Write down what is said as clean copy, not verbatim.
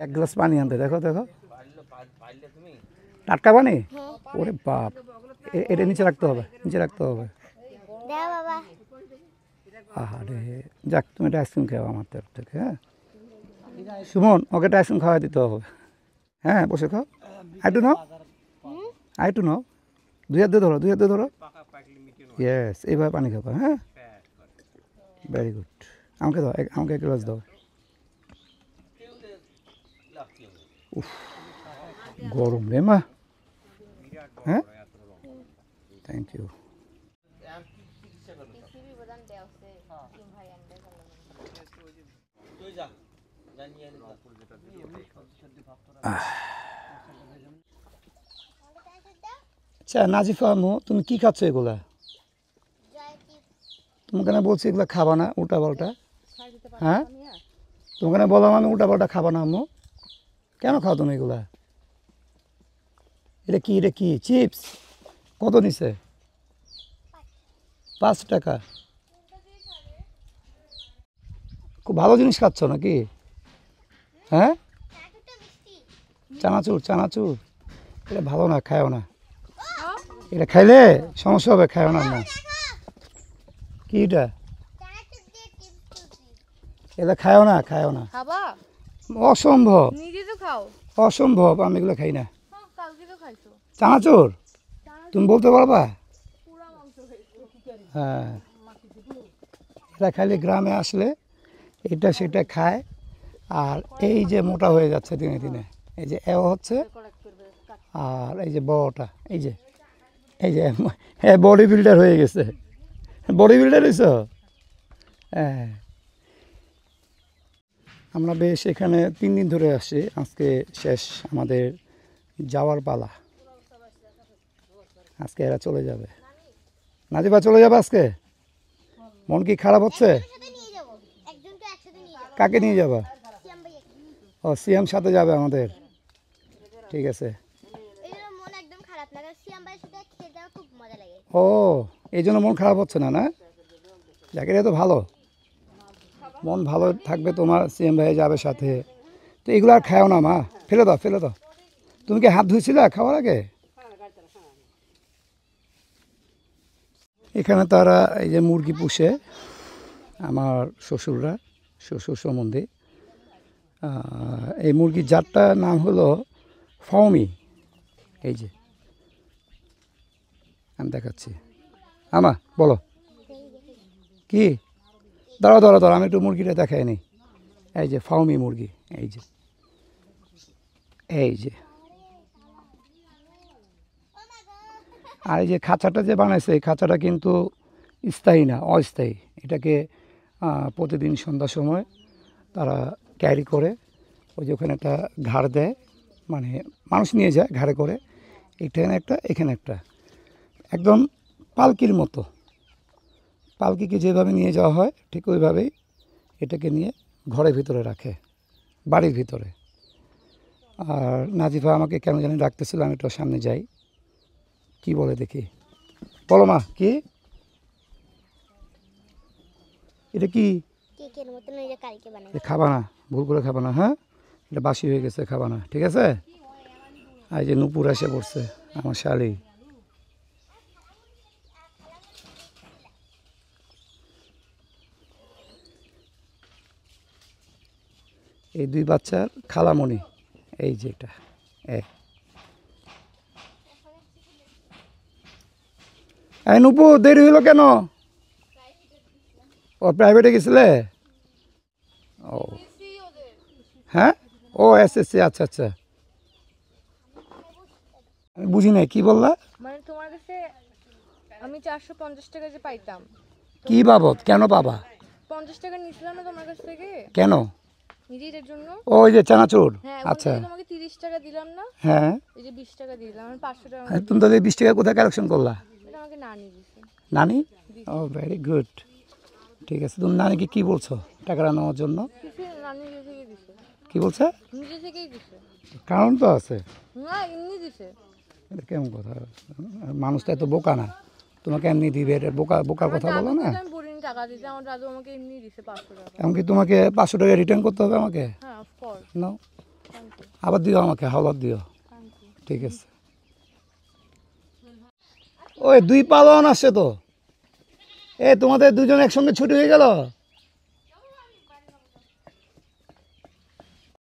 এক গ্লাস পানি আনতে, দেখো দেখো টাটকা পানি। ওরে বাপ, এটা নিচে রাখতে হবে, নিচে রাখতে হবে। আহা রে, যাক তুমি একটা আইসক্রিম খাও আমার তরফ থেকে। হ্যাঁ সুমন, ওকে একটা আইসক্রিম খাওয়া দিতে হবে। হ্যাঁ বসে খাও। আইটু নাও, আইটু নাও, দুই হাত দিয়ে ধরো, দুই হাত দিয়ে ধরো। ইয়েস, এইভাবে পানি খাবা। হ্যাঁ ভেরি গুড। আমাকে দাও, আমাকে এক গ্লাস দাও। উফ গরম রে মা। হ্যাঁ থ্যাংক ইউ। আচ্ছা নাজিফা আম্মু, তুমি কি খাচ্ছ এগুলা? তোমাকে না বলছি এগুলা খাবা না, উল্টা পাল্টা। হ্যাঁ তোমাকে না বললাম আমি উল্টা পাল্টা খাবা না আম্মু, কেন খাও তুমি এগুলা? এটা কি, এটা কি চিপস? কত নিছে? 5 টাকা। খুব ভালো জিনিস খাচ্ছ নাকি? হ্যাঁ চানাচুর, চানাচুর এটা ভালো না, খায়ও না। এটা খাইলে সমস্যা হবে, খায়ও না। না কি এটা? এটা খায়ও না, খায়ও না, অসম্ভব, অসম্ভব। আমি এগুলো খাই না। চানাচুর তুমি বলতে পারবা? হ্যাঁ এটা খাইলে গ্রামে আসলে এটা সেটা খায়, আর এই যে মোটা হয়ে যাচ্ছে দিনে দিনে, এই যে এও হচ্ছে, আর এই যে বড়টা, এই যে হ্যাঁ বডি বিল্ডার হয়ে গেছে। বডি বিল্ডার হয়েছ? হ্যাঁ আমরা বেশ এখানে 3 দিন ধরে আসছি, আজকে শেষ আমাদের যাওয়ার পালা। আজকে এরা চলে যাবে। নাজিবা চলে যাবে আজকে? মন কি খারাপ হচ্ছে? কাকে নিয়ে যাবা? ও সিএম সাথে যাবে আমাদের, ঠিক আছে। ও এই জন্য মন খারাপ হচ্ছে না? না জাকির তো ভালো, মন ভালো থাকবে তোমার, সিএম ভাই যাবে সাথে। তো এগুলো আর খাও না মা, ফেলে দাও, ফেলে দাও। তুমি কি হাত ধুইছিলে খাওয়ার আগে? এখানে তারা এই যে মুরগি পুষে, আমার শ্বশুররা, শ্বশুর সম্বন্ধে। এই মুরগির জাতটার নাম হলো ফাউমি। এই যে আমি দেখাচ্ছি, আমা বলো কি? দাঁড়াও দাঁড়াও দাঁড়াও, আমি একটু মুরগিটা দেখাই নি। এই যে ফাউমি মুরগি, এই যে, এই যে। আর এই যে খাঁচাটা যে বানাইছে, এই খাঁচাটা কিন্তু স্থায়ী না, অস্থায়ী। এটাকে প্রতিদিন সন্ধ্যার সময় তারা ক্যারি করে, ওই যে ওখানে একটা ঘাড় দেয়, মানে মানুষ নিয়ে যায় ঘাড়ে করে, এখানে একটা, এখানে একটা, একদম পালকির মতো। পালকিকে যেভাবে নিয়ে যাওয়া হয় ঠিক ওইভাবেই এটাকে নিয়ে ঘরের ভিতরে রাখে, বাড়ির ভিতরে। আর নাজিফা আমাকে কেন জানি ডাকতেছিল, আমি একটু সামনে যাই, কি বলে দেখি। বলো মা কি এটা? কি খাবা না, ভুল করে খাবা না। হ্যাঁ এটা বাসি হয়ে গেছে, খাবা না, ঠিক আছে। আর যে নুপুর এসে পড়ছে, আমার শালি। এই 2 বাচ্চার খালামণি, এই যে এটা। এই নুপুর দেরি হলো কেন? ও প্রাইভেটে গেছিলে? ও হ্যাঁ, ও এসএসসি, আচ্ছা আচ্ছা। আমি বুঝি নাই, কি বললা? মানে তোমার কাছে আমি 450 টাকা যে পাইতাম, কি বাবদ, কেন পাবা? 50 টাকা নিছিলাম না তোমার কাছ থেকে? কেন? নিজের জন্য। ওই যে চানাচুর, আচ্ছা আচ্ছা। তোমাকে 30 টাকা দিলাম না? হ্যাঁ এই যে 20 টাকা দিলাম, আমি 500 টাকা। তুমি তাহলে 20 টাকা কোথায় কালেকশন করলা? এটা আমাকে নানি দিছে। নানি? ও ভেরি গুড, ঠিক আছে। তুমি নানিকে কি বলছো টাকাটা নেওয়ার জন্য? কিছু নানি নিজে থেকে দিছে। কি বলছে? নিজে থেকেই দিছে। কারণ তো আছে। না এমনি দিছে। এটা কেমন কথা? মানুষটা এত বোকা না, তোমাকে এমনি দিবে, এটা বোকা, বোকার কথা বলো না। আমি বলিনি টাকা দিতে, আমার দাদু আমাকে এমনি দিছে 500 টাকা। এমনকি তোমাকে 500 টাকা রিটার্ন করতে হবে আমাকে? হ্যাঁ অফ কোর্স। নাও, আবার দিও আমাকে হাওলাত দিও। ঠিক আছে। ওই 2 পালন আসছে তো, তোমাদের দুজন একসঙ্গে ছুটি হয়ে গেল।